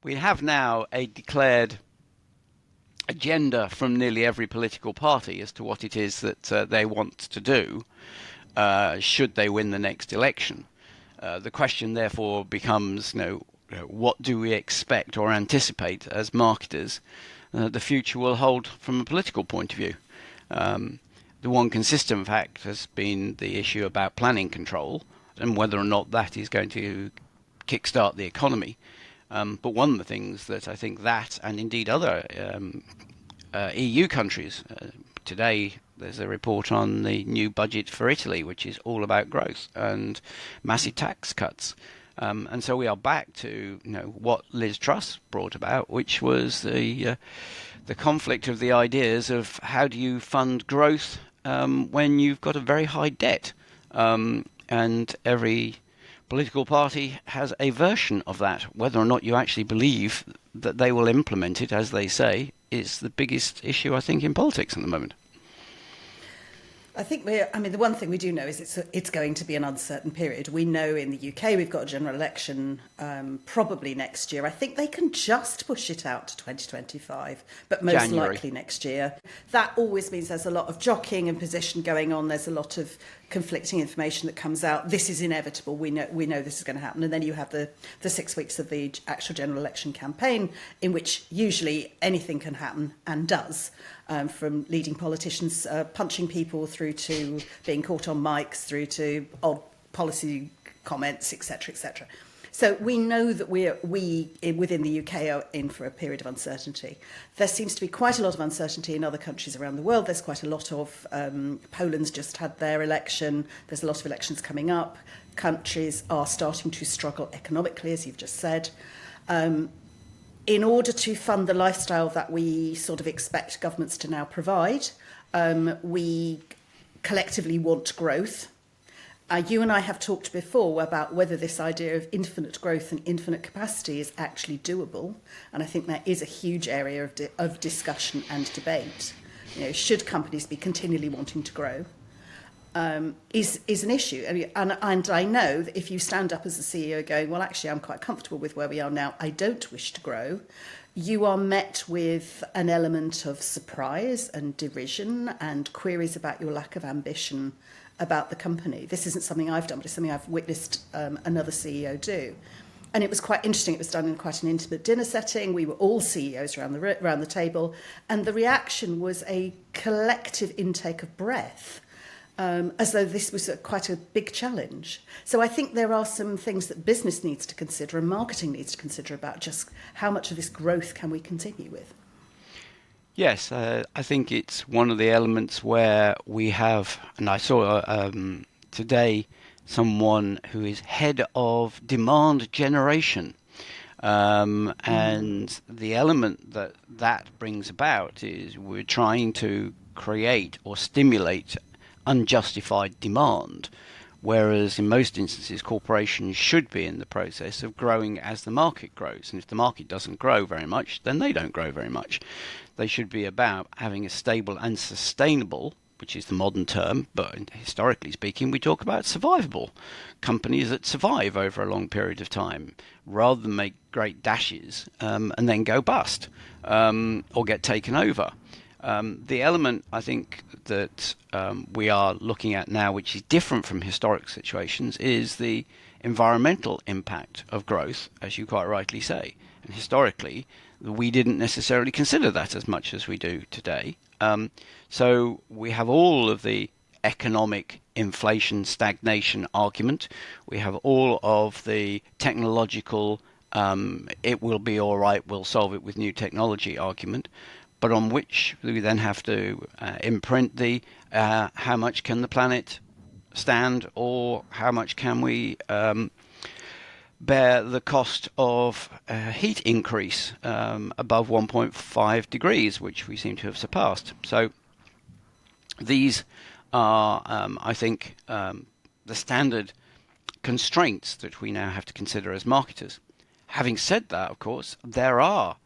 We have now a declared agenda from nearly every political party as to what it is that they want to do should they win the next election. The question, therefore, becomes, what do we expect or anticipate as marketers the future will hold from a political point of view? The one consistent fact has been the issue about planning control and whether or not that is going to kickstart the economy. But one of the things that I think that, and indeed other EU countries, today there's a report on the new budget for Italy, which is all about growth and massive tax cuts. And so we are back to what Liz Truss brought about, which was the conflict of the ideas of how do you fund growth when you've got a very high debt, and every political party has a version of that. Whether or not you actually believe that they will implement it, as they say, is the biggest issue, I think, in politics at the moment. I think the one thing we do know is it's going to be an uncertain period. We know in the UK we've got a general election probably next year. I think they can just push it out to 2025, but most January. likely next year. That always means there's a lot of jockeying and position going on. There's a lot of conflicting information that comes out. This is inevitable. We know this is going to happen. And then you have the 6 weeks of the actual general election campaign, in which usually anything can happen and does. From leading politicians punching people through to being caught on mics, through to odd policy comments, etc., etc. So we know that we within the UK are in for a period of uncertainty. There seems to be quite a lot of uncertainty in other countries around the world. There's quite a lot of Poland's just had their election. There's a lot of elections coming up. Countries are starting to struggle economically, as you've just said. In order to fund the lifestyle that we sort of expect governments to now provide, we collectively want growth. You and I have talked before about whether this idea of infinite growth and infinite capacity is actually doable. And I think that is a huge area of discussion and debate. Should companies be continually wanting to grow? Is an issue. And I know that if you stand up as a CEO going, well, actually, I'm quite comfortable with where we are now, I don't wish to grow, you are met with an element of surprise and derision and queries about your lack of ambition about the company. This isn't something I've done, but it's something I've witnessed another CEO do. And it was quite interesting. It was done in quite an intimate dinner setting. We were all CEOs around the table. And the reaction was a collective intake of breath, as though this was quite a big challenge. So I think there are some things that business needs to consider and marketing needs to consider about just how much of this growth can we continue with. Yes, I think it's one of the elements where we have, and I saw today someone who is head of demand generation. And the element that brings about is we're trying to create or stimulate unjustified demand, whereas in most instances corporations should be in the process of growing as the market grows. And if the market doesn't grow very much, then they don't grow very much. They should be about having a stable and sustainable, which is the modern term, but historically speaking, we talk about survivable companies that survive over a long period of time, rather than make great dashes and then go bust or get taken over. The element I think that we are looking at now, which is different from historic situations, is the environmental impact of growth, as you quite rightly say. And historically, we didn't necessarily consider that as much as we do today. So we have all of the economic inflation stagnation argument. We have all of the technological it will be all right, we'll solve it with new technology argument, but on which we then have to imprint the how much can the planet stand, or how much can we bear the cost of heat increase above 1.5 degrees, which we seem to have surpassed. So these are, I think, the standard constraints that we now have to consider as marketers. Having said that, of course, there are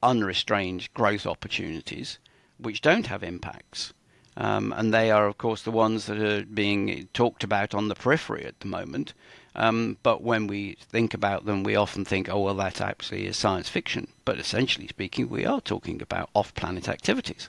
unrestrained growth opportunities which don't have impacts. And they are, of course, the ones that are being talked about on the periphery at the moment. But when we think about them, we often think, oh, well, that actually is science fiction. But essentially speaking, we are talking about off-planet activities.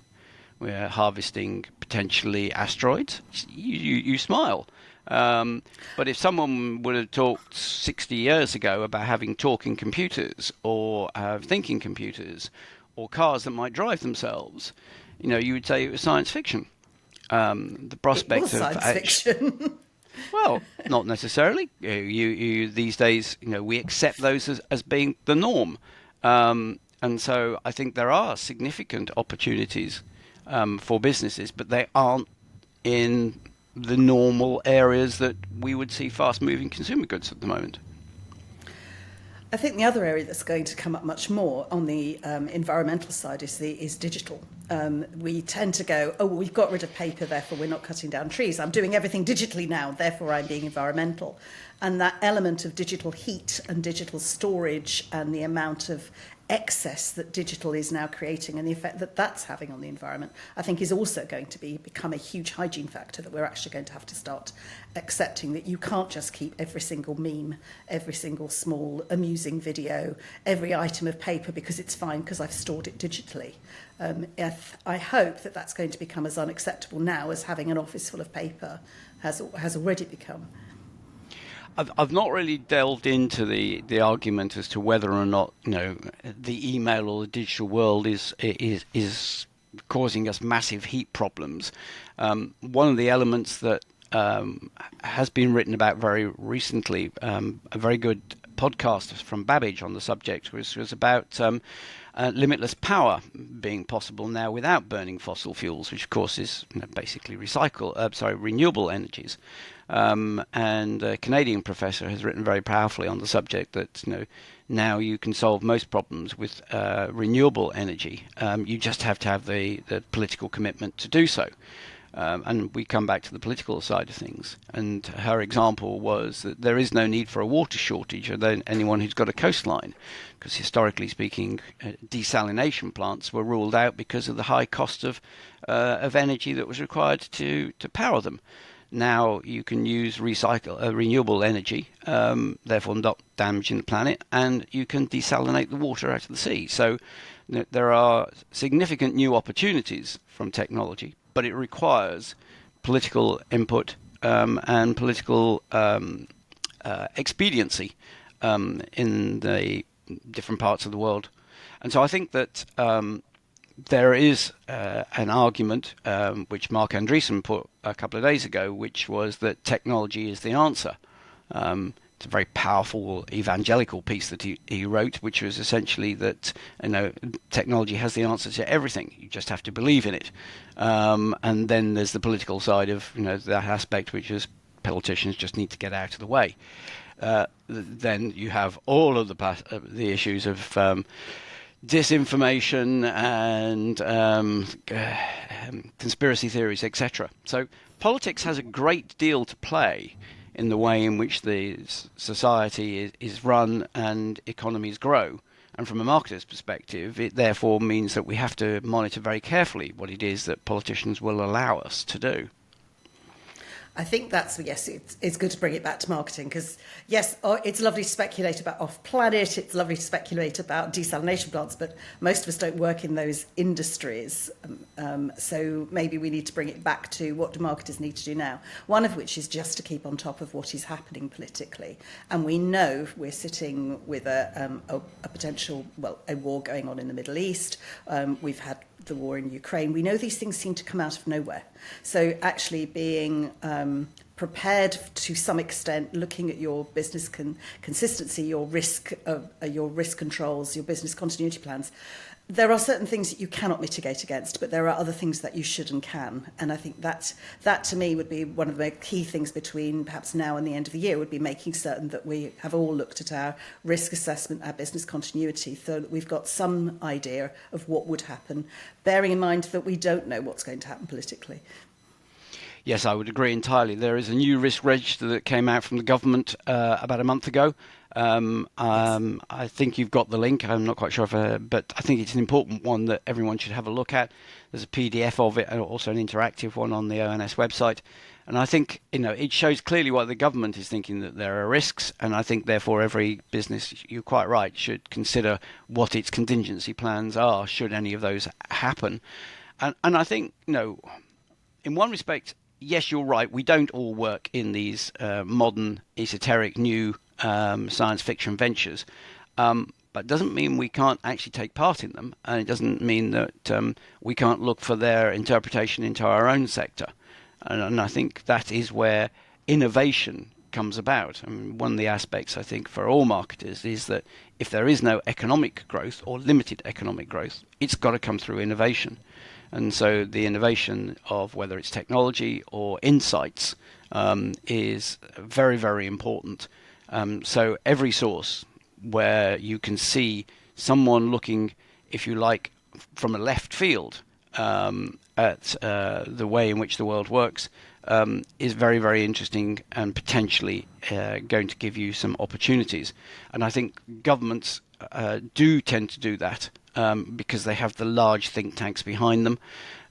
We're harvesting potentially asteroids. You smile. But if someone would have talked 60 years ago about having talking computers or thinking computers or cars that might drive themselves, you would say it was science fiction. The It was prospect of science fiction. well, not necessarily. These days, we accept those as being the norm, and so I think there are significant opportunities for businesses, but they aren't in the normal areas that we would see fast-moving consumer goods at the moment. I think the other area that's going to come up much more on the environmental side is digital. We tend to go, oh, well, we've got rid of paper, therefore we're not cutting down trees. I'm doing everything digitally now, therefore I'm being environmental. And that element of digital heat and digital storage and the amount of excess that digital is now creating and the effect that that's having on the environment, I think is also going to become a huge hygiene factor that we're actually going to have to start accepting, that you can't just keep every single meme, every single small amusing video, every item of paper because it's fine because I've stored it digitally. I hope that that's going to become as unacceptable now as having an office full of paper has already become. I've not really delved into the argument as to whether or not the email or the digital world is causing us massive heat problems. One of the elements that has been written about very recently, a very good podcast from Babbage on the subject, was about limitless power being possible now without burning fossil fuels, which of course is basically renewable energies. And a Canadian professor has written very powerfully on the subject that now you can solve most problems with renewable energy. You just have to have the political commitment to do so. And we come back to the political side of things. And her example was that there is no need for a water shortage of anyone who's got a coastline, because historically speaking, desalination plants were ruled out because of the high cost of energy that was required to power them. Now you can use renewable energy, therefore not damaging the planet, and you can desalinate the water out of the sea. So there are significant new opportunities from technology, but it requires political input and political expediency in the different parts of the world. And so I think that there is an argument which Mark Andreessen put a couple of days ago, which was that technology is the answer. It's a very powerful evangelical piece that he wrote, which was essentially that technology has the answer to everything. You just have to believe in it. And then there's the political side of that aspect, which is politicians just need to get out of the way. Then you have all of the issues of disinformation and conspiracy theories, etc. So politics has a great deal to play in the way in which the society is run and economies grow. And from a marketer's perspective, it therefore means that we have to monitor very carefully what it is that politicians will allow us to do. I think it's good to bring it back to marketing because, yes, it's lovely to speculate about off-planet, it's lovely to speculate about desalination plants, but most of us don't work in those industries. So maybe we need to bring it back to what do marketers need to do now, one of which is just to keep on top of what is happening politically. And we know we're sitting with a potential, a war going on in the Middle East. We've had the war in Ukraine. We know these things seem to come out of nowhere. So actually being prepared to some extent, looking at your business consistency, your risk controls, your business continuity plans. There are certain things that you cannot mitigate against, but there are other things that you should and can. And I think that to me would be one of the key things between perhaps now and the end of the year, would be making certain that we have all looked at our risk assessment, our business continuity, so that we've got some idea of what would happen, bearing in mind that we don't know what's going to happen politically. Yes, I would agree entirely. There is a new risk register that came out from the government about a month ago, Yes. I think you've got the link. I'm not quite sure but I think it's an important one that everyone should have a look at. There's a PDF of it and also an interactive one on the ONS website. And I think, it shows clearly what the government is thinking, that there are risks. And I think, therefore, every business, you're quite right, should consider what its contingency plans are should any of those happen. And I think, in one respect, yes, you're right. We don't all work in these modern, esoteric, new science fiction ventures. But it doesn't mean we can't actually take part in them. And it doesn't mean that we can't look for their interpretation into our own sector. And I think that is where innovation comes about. I mean, one of the aspects, I think, for all marketers is that if there is no economic growth or limited economic growth, it's got to come through innovation. And so the innovation of whether it's technology or insights is very, very important. So every source where you can see someone looking, if you like, from a left field at the way in which the world works is very, very interesting and potentially going to give you some opportunities. And I think governments do tend to do that because they have the large think tanks behind them.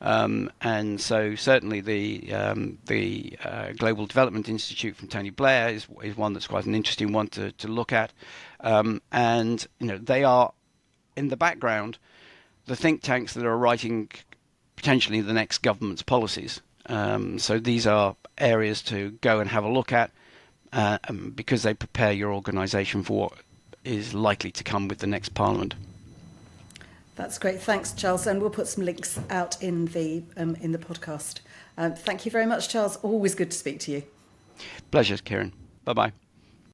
And so certainly the Global Development Institute from Tony Blair is one that's quite an interesting one to look at. And they are in the background the think tanks that are writing potentially the next government's policies. So these are areas to go and have a look at because they prepare your organisation for what is likely to come with the next Parliament. That's great. Thanks, Charles. And we'll put some links out in the podcast. Thank you very much, Charles. Always good to speak to you. Pleasure, Kiran. Bye-bye.